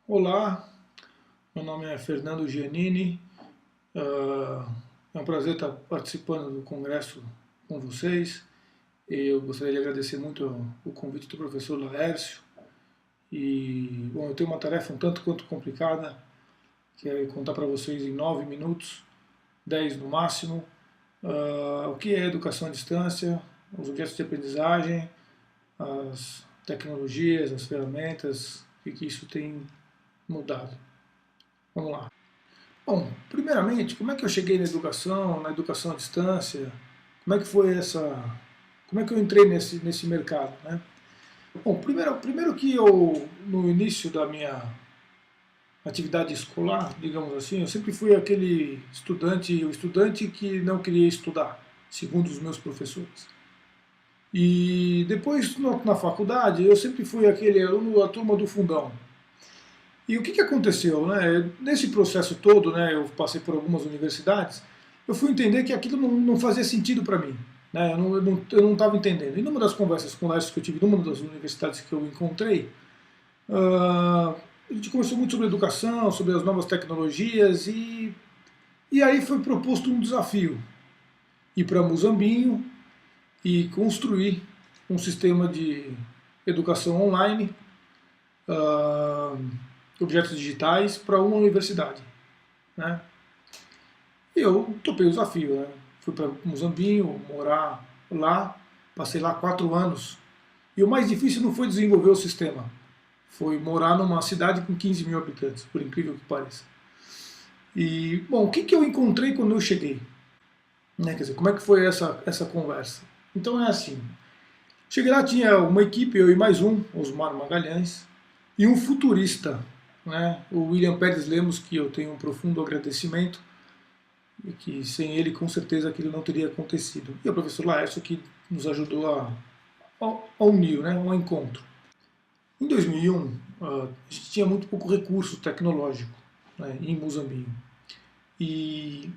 Olá, meu nome é Fernando Giannini. É um prazer estar participando do congresso com vocês. Eu gostaria de agradecer muito o convite do professor Laércio. Bom, eu tenho uma tarefa um tanto quanto complicada, que é contar para vocês em 9 minutos, 10 no máximo, o que é educação à distância, os objetos de aprendizagem, as tecnologias, as ferramentas, e que isso tem mudado. Vamos lá. Bom, primeiramente, como é que eu cheguei na educação à distância? Como é que foi como é que eu entrei nesse mercado, né? Bom, primeiro que eu, no início da minha atividade escolar, digamos assim, eu sempre fui o estudante que não queria estudar, segundo os meus professores. E depois, na faculdade, eu sempre fui aquele aluno da turma do fundão. E o que aconteceu, né? Nesse processo todo, né, eu passei por algumas universidades, eu fui entender que aquilo não fazia sentido para mim. Né? Eu não estava entendendo. E numa das conversas com que eu tive numa das universidades que eu encontrei, a gente conversou muito sobre educação, sobre as novas tecnologias, e aí foi proposto um desafio: ir para Muzambinho e construir um sistema de educação online, uh, objetos digitais, para uma universidade. Né? E eu topei o desafio. Né? Fui para Muzambinho, morar lá, passei lá 4 anos. E o mais difícil não foi desenvolver o sistema, foi morar numa cidade com 15 mil habitantes, por incrível que pareça. E, bom, o que eu encontrei quando eu cheguei? Né? Quer dizer, como é que foi essa conversa? Então é assim, cheguei lá, tinha uma equipe, eu e mais um, Osmar Magalhães, e um futurista, né? O William Pérez Lemos, que eu tenho um profundo agradecimento, e que sem ele com certeza aquilo não teria acontecido. E o professor Laércio que nos ajudou a unir, né, um encontro. Em 2001, a gente tinha muito pouco recurso tecnológico, né, em Muzambinho. E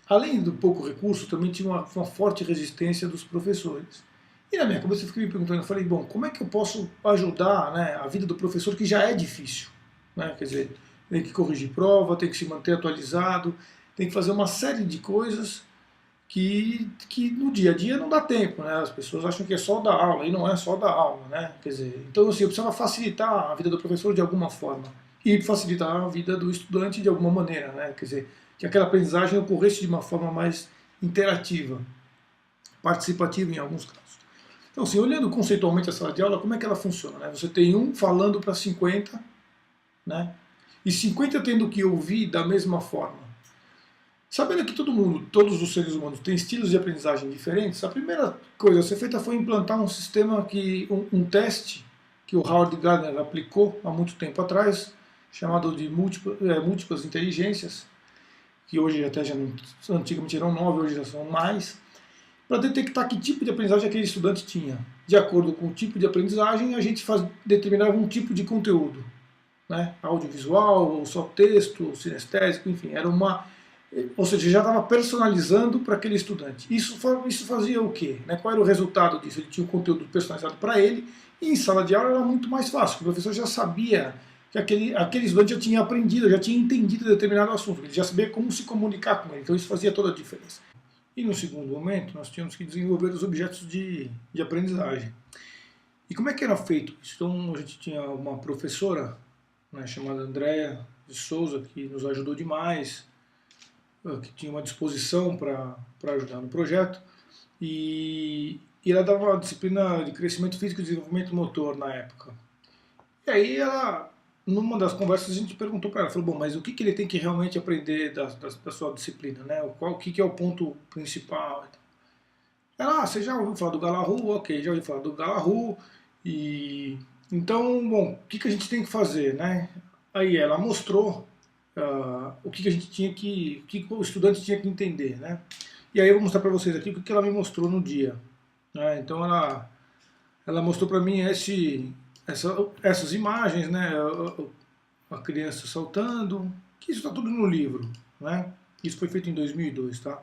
além do pouco recurso, também tinha uma forte resistência dos professores. E na minha cabeça eu fiquei me perguntando, eu falei, bom, como é que eu posso ajudar, né, a vida do professor que já é difícil? Né? Quer dizer, tem que corrigir prova, tem que se manter atualizado, tem que fazer uma série de coisas que no dia a dia não dá tempo, né? As pessoas acham que é só dar aula, e não é só dar aula, né? Quer dizer, então assim, eu precisava facilitar a vida do professor de alguma forma e facilitar a vida do estudante de alguma maneira, né? Quer dizer, que aquela aprendizagem ocorresse de uma forma mais interativa, participativa em alguns casos. Então, assim, olhando conceitualmente a sala de aula, como é que ela funciona? Né? Você tem um falando para 50, né? E 50 tendo que ouvir da mesma forma. Sabendo que todo mundo, todos os seres humanos têm estilos de aprendizagem diferentes, a primeira coisa a ser feita foi implantar um sistema um teste que o Howard Gardner aplicou há muito tempo atrás, chamado de múltiplas inteligências, que hoje até já não, antigamente eram 9, hoje já são mais, para detectar que tipo de aprendizagem aquele estudante tinha. De acordo com o tipo de aprendizagem, a gente determinava um tipo de conteúdo, né? Audiovisual, ou só texto, ou sinestésico, enfim, era ou seja, já estava personalizando para aquele estudante. Isso fazia o quê? Né? Qual era o resultado disso? Ele tinha um conteúdo personalizado para ele, e em sala de aula era muito mais fácil, porque o professor já sabia que aquele estudante já tinha aprendido, já tinha entendido determinado assunto, ele já sabia como se comunicar com ele, então isso fazia toda a diferença. E no segundo momento, nós tínhamos que desenvolver os objetos de aprendizagem. E como é que era feito isso? Então, a gente tinha uma professora, né, chamada Andréa de Souza, que nos ajudou demais, que tinha uma disposição para ajudar no projeto, e ela dava uma disciplina de crescimento físico e desenvolvimento motor na época. E aí ela, numa das conversas, a gente perguntou para ela, falou, bom, mas o que ele tem que realmente aprender da sua disciplina, né? O que é o ponto principal? Ela, você já ouviu falar do Galahu? Ok, já ouviu falar do Galahu, e então, bom, o que a gente tem que fazer, né? Aí ela mostrou o que a gente o que o estudante tinha que entender, né? E aí eu vou mostrar para vocês aqui o que ela me mostrou no dia. Né? Então ela mostrou para mim essas imagens, né? A criança saltando, que isso está tudo no livro, né? Isso foi feito em 2002, tá?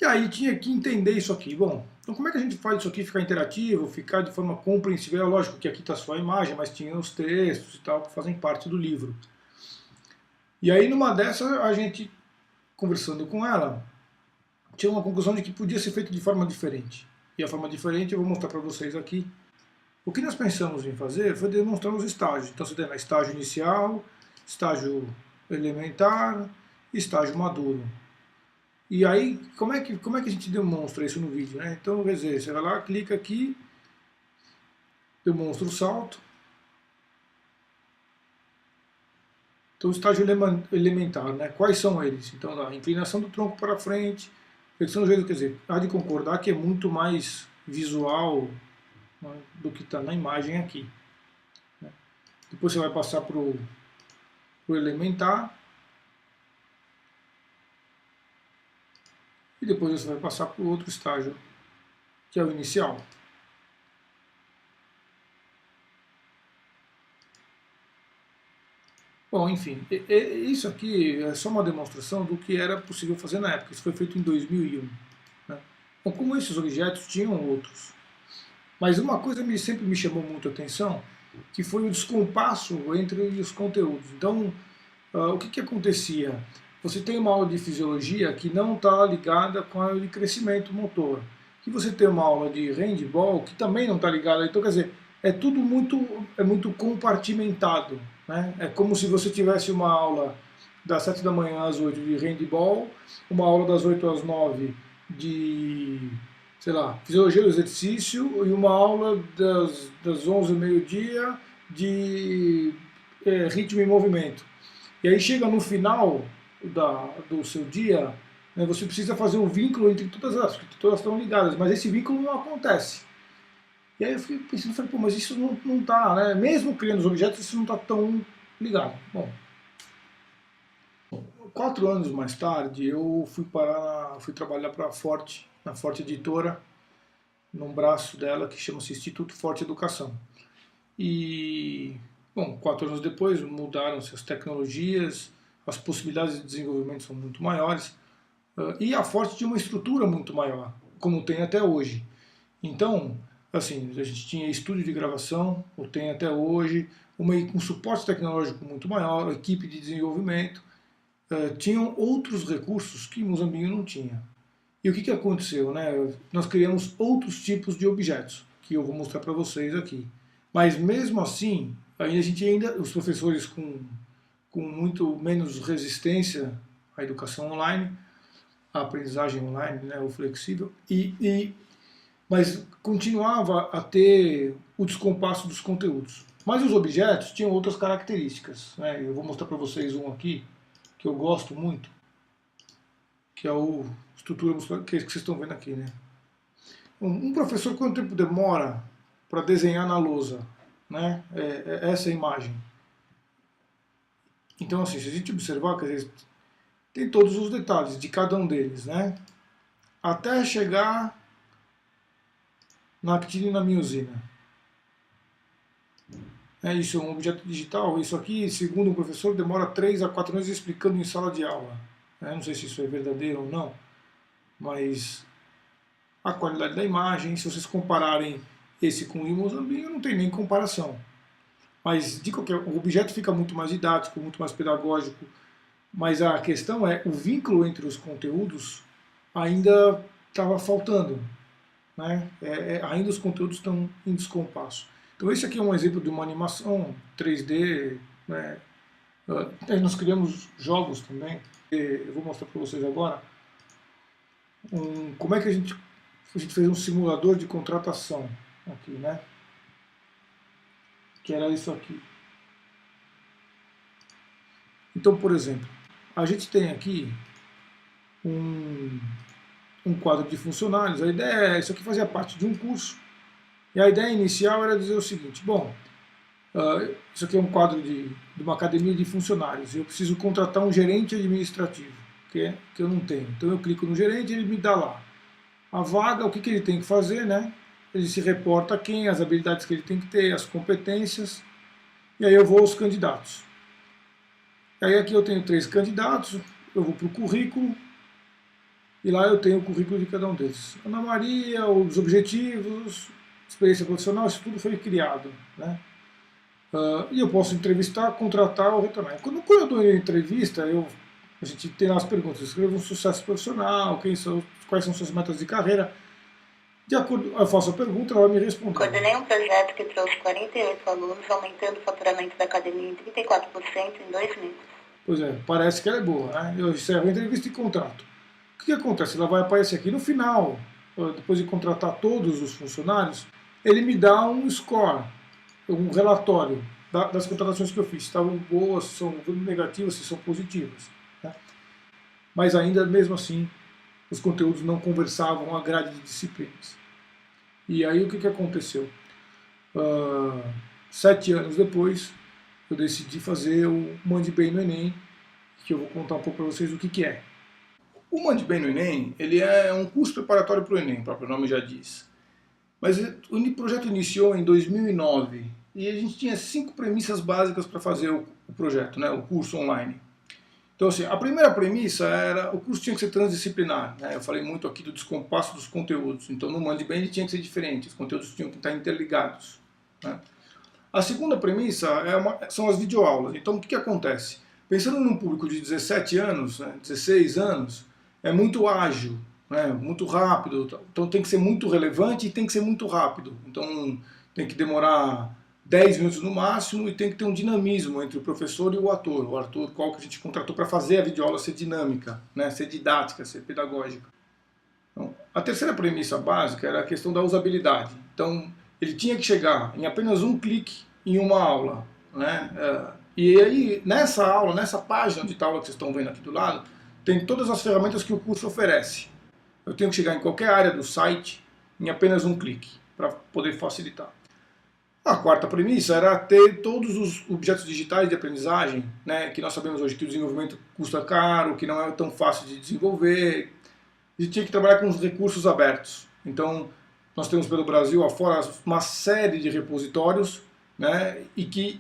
E aí tinha que entender isso aqui. Bom, então como é que a gente faz isso aqui ficar interativo, ficar de forma compreensível? É lógico que aqui está só a imagem, mas tinha os textos e tal que fazem parte do livro. E aí numa dessas a gente, conversando com ela, tinha uma conclusão de que podia ser feito de forma diferente. E a forma diferente eu vou mostrar para vocês aqui. O que nós pensamos em fazer foi demonstrar os estágios. Então você tem estágio inicial, estágio elementar, estágio maduro. E aí, como é que a gente demonstra isso no vídeo, né? Então, quer dizer, você vai lá, clica aqui, demonstra o salto. Então, o estágio elementar, né? Quais são eles? Então, a inclinação do tronco para frente, flexão do joelho, quer dizer, há de concordar que é muito mais visual, né, do que está na imagem aqui. Né? Depois você vai passar para o elementar, e depois você vai passar para o outro estágio, que é o inicial. Bom, enfim, isso aqui é só uma demonstração do que era possível fazer na época. Isso foi feito em 2001. Né? Bom, como esses objetos tinham outros. Mas uma coisa sempre me chamou muito a atenção, que foi o descompasso entre os conteúdos. Então, o que acontecia? Você tem uma aula de fisiologia que não está ligada com a aula de crescimento motor. E você tem uma aula de handball que também não está ligada. Então, quer dizer, é tudo muito compartimentado. Né? É como se você tivesse uma aula das 7 da manhã às 8 de handball, uma aula das 8 às 9 de, sei lá, fisiologia do exercício e uma aula das 11 ao meio-dia de ritmo e movimento. E aí chega no final do seu dia, né, você precisa fazer um vínculo entre todas elas, porque todas estão ligadas, mas esse vínculo não acontece. E aí eu fiquei pensando, falei, pô, mas isso não tá, né? Mesmo criando os objetos, isso não está tão ligado. Bom, 4 anos mais tarde, eu fui trabalhar para a Forte, na Forte Editora, num braço dela que chama-se Instituto Forte Educação. E, bom, 4 anos depois mudaram-se as tecnologias, as possibilidades de desenvolvimento são muito maiores, e a Forte tinha uma estrutura muito maior, como tem até hoje. Então, assim, a gente tinha estúdio de gravação, ou tem até hoje, um suporte tecnológico muito maior, equipe de desenvolvimento, tinham outros recursos que Muzambinho não tinha. E o que aconteceu? Né? Nós criamos outros tipos de objetos, que eu vou mostrar para vocês aqui. Mas mesmo assim, os professores com muito menos resistência à educação online, à aprendizagem online, né, o flexível, mas continuava a ter o descompasso dos conteúdos. Mas os objetos tinham outras características. Né? Eu vou mostrar para vocês um aqui, que eu gosto muito, que é o estrutura muscular, que vocês estão vendo aqui. Né? Um professor, quanto tempo demora para desenhar na lousa? Né? Essa imagem. Então, assim, se a gente observar, quer dizer, tem todos os detalhes de cada um deles, né? Até chegar na actina e na miosina. Isso é um objeto digital. Isso aqui, segundo o professor, demora 3 a 4 meses explicando em sala de aula. Não sei se isso é verdadeiro ou não, mas a qualidade da imagem, se vocês compararem esse com o Mozambinho, não tem nem comparação. Mas de o objeto fica muito mais didático, muito mais pedagógico. Mas a questão é, o vínculo entre os conteúdos ainda estava faltando. Né? Ainda os conteúdos estão em descompasso. Então esse aqui é um exemplo de uma animação 3D. Né? Nós criamos jogos também. Eu vou mostrar para vocês agora como é que a gente fez um simulador de contratação aqui, né? Que era isso aqui. Então, por exemplo, a gente tem aqui um quadro de funcionários. A ideia isso aqui fazia parte de um curso. E a ideia inicial era dizer o seguinte, bom, isso aqui é um quadro de uma academia de funcionários. Eu preciso contratar um gerente administrativo, que eu não tenho. Então eu clico no gerente e ele me dá lá a vaga, o que ele tem que fazer, né? Ele se reporta a quem, as habilidades que ele tem que ter, as competências, e aí eu vou aos candidatos. E aí aqui eu tenho 3 candidatos, eu vou para o currículo, e lá eu tenho o currículo de cada um deles. Ana Maria, os objetivos, experiência profissional, isso tudo foi criado, né? E eu posso entrevistar, contratar ou retornar. Quando eu dou a entrevista, a gente tem lá as perguntas, eu escrevo um sucesso profissional, quais são suas metas de carreira. De acordo, eu faço a pergunta, ela vai me responder. Coordenei um projeto que trouxe 48 alunos, aumentando o faturamento da academia em 34% em 2 meses. Pois é, parece que ela é boa, né? Eu encerro a entrevista e contrato. O que acontece? Ela vai aparecer aqui no final, depois de contratar todos os funcionários, ele me dá um score, um relatório das contratações que eu fiz, se estavam boas, se são negativas, se são positivas. Né? Mas ainda, mesmo assim, os conteúdos não conversavam a grade de disciplinas. E aí o que aconteceu? 7 anos depois, eu decidi fazer o Mande Bem no Enem, que eu vou contar um pouco para vocês o que é. O Mande Bem no Enem, ele é um curso preparatório para o Enem, o próprio nome já diz. Mas o projeto iniciou em 2009 e a gente tinha 5 premissas básicas para fazer o projeto, né, o curso online. Então, assim, a primeira premissa era o curso tinha que ser transdisciplinar. Né? Eu falei muito aqui do descompasso dos conteúdos. Então, no Mande Bem ele tinha que ser diferente, os conteúdos tinham que estar interligados. Né? A segunda premissa são as videoaulas. Então, o que acontece? Pensando num público de 17 anos, né, 16 anos, é muito ágil, né, muito rápido. Então, tem que ser muito relevante e tem que ser muito rápido. Então, tem que demorar 10 minutos no máximo e tem que ter um dinamismo entre o professor e o ator. O ator qual que a gente contratou para fazer a videoaula ser dinâmica, né, ser didática, ser pedagógica. Então, a terceira premissa básica era a questão da usabilidade. Então, ele tinha que chegar em apenas um clique em uma aula. Né? E aí, nessa aula, nessa página de aula que vocês estão vendo aqui do lado, tem todas as ferramentas que o curso oferece. Eu tenho que chegar em qualquer área do site em apenas um clique, para poder facilitar. A quarta premissa era ter todos os objetos digitais de aprendizagem, né, que nós sabemos hoje que o desenvolvimento custa caro, que não é tão fácil de desenvolver, e tinha que trabalhar com os recursos abertos. Então, nós temos pelo Brasil afora uma série de repositórios, né, e que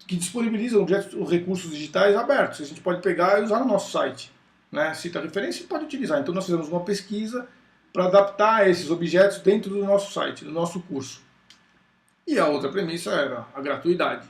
disponibilizam objetos, recursos digitais abertos. A gente pode pegar e usar no nosso site. Né, cita a referência e pode utilizar. Então, nós fizemos uma pesquisa para adaptar esses objetos dentro do nosso site, do nosso curso. E a outra premissa era a gratuidade.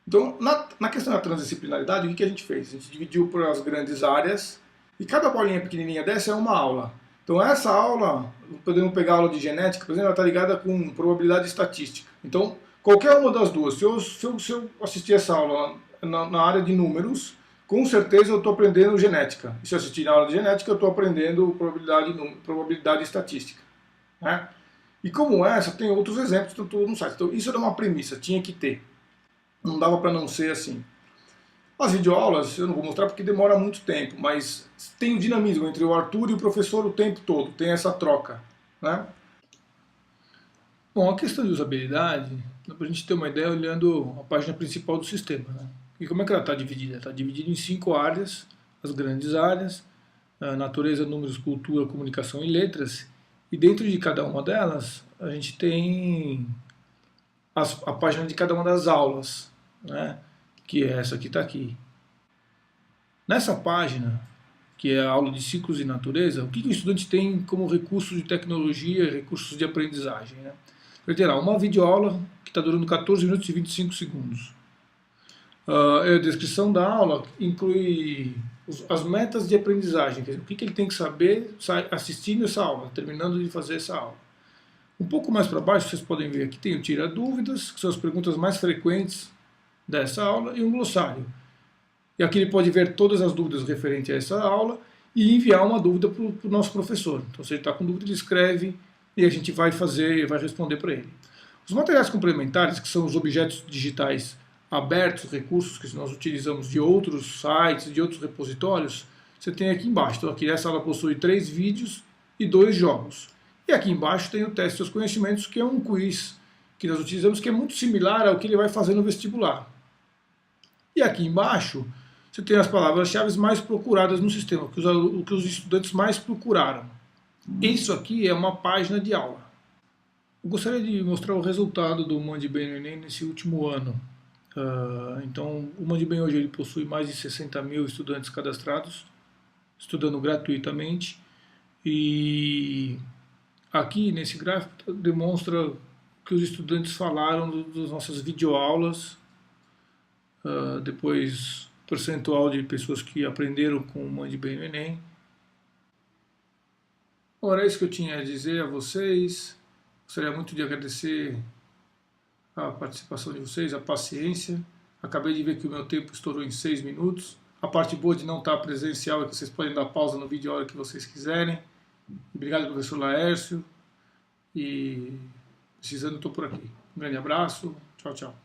Então, na questão da transdisciplinaridade, o que a gente fez? A gente dividiu por as grandes áreas e cada bolinha pequenininha dessa é uma aula. Então, essa aula, podemos pegar a aula de genética, por exemplo, ela está ligada com probabilidade estatística. Então, qualquer uma das duas, se eu assistir essa aula na área de números, com certeza eu estou aprendendo genética. E se eu assistir na aula de genética, eu estou aprendendo probabilidade estatística. Né? E como essa, tem outros exemplos, estão todos no site. Então, isso era uma premissa, tinha que ter. Não dava para não ser assim. As videoaulas, eu não vou mostrar porque demora muito tempo, mas tem o dinamismo entre o Arthur e o professor o tempo todo, tem essa troca. Né? Bom, a questão de usabilidade, dá para a gente ter uma ideia olhando a página principal do sistema. Né? E como é que ela está dividida? Está dividida em 5 áreas, as grandes áreas, natureza, números, cultura, comunicação e letras. E dentro de cada uma delas, a gente tem a página de cada uma das aulas, né? Que é essa que está aqui. Nessa página, que é a aula de ciclos e natureza, o que o estudante tem como recursos de tecnologia, recursos de aprendizagem? Né? Ele terá uma videoaula que está durando 14 minutos e 25 segundos. A descrição da aula inclui as metas de aprendizagem, quer dizer, o que ele tem que saber assistindo essa aula, terminando de fazer essa aula. Um pouco mais para baixo, vocês podem ver aqui, tem o Tira Dúvidas, que são as perguntas mais frequentes dessa aula, e um glossário. E aqui ele pode ver todas as dúvidas referentes a essa aula e enviar uma dúvida para o nosso professor. Então, se ele está com dúvida, ele escreve e a gente vai responder para ele. Os materiais complementares, que são os objetos digitais abertos, recursos que nós utilizamos de outros sites, de outros repositórios, você tem aqui embaixo. Então aqui essa aula possui 3 vídeos e 2 jogos. E aqui embaixo tem o teste dos conhecimentos, que é um quiz que nós utilizamos, que é muito similar ao que ele vai fazer no vestibular. E aqui embaixo você tem as palavras-chave mais procuradas no sistema, o que os estudantes mais procuraram. Isso aqui é uma página de aula. Eu gostaria de mostrar o resultado do Mande Bem no Enem nesse último ano. Então, o Mande Bem hoje ele possui mais de 60 mil estudantes cadastrados. estudando gratuitamente. E aqui nesse gráfico demonstra o que os estudantes falaram das nossas videoaulas, depois percentual de pessoas que aprenderam com o Mande Bem no Enem. Ora, é isso que eu tinha a dizer a vocês. Gostaria muito de agradecer a participação de vocês, a paciência. Acabei de ver que o meu tempo estourou em 6 minutos. A parte boa de não estar presencial é que vocês podem dar pausa no vídeo a hora que vocês quiserem. Obrigado, professor Laércio. E precisando, estou por aqui. Um grande abraço. Tchau, tchau.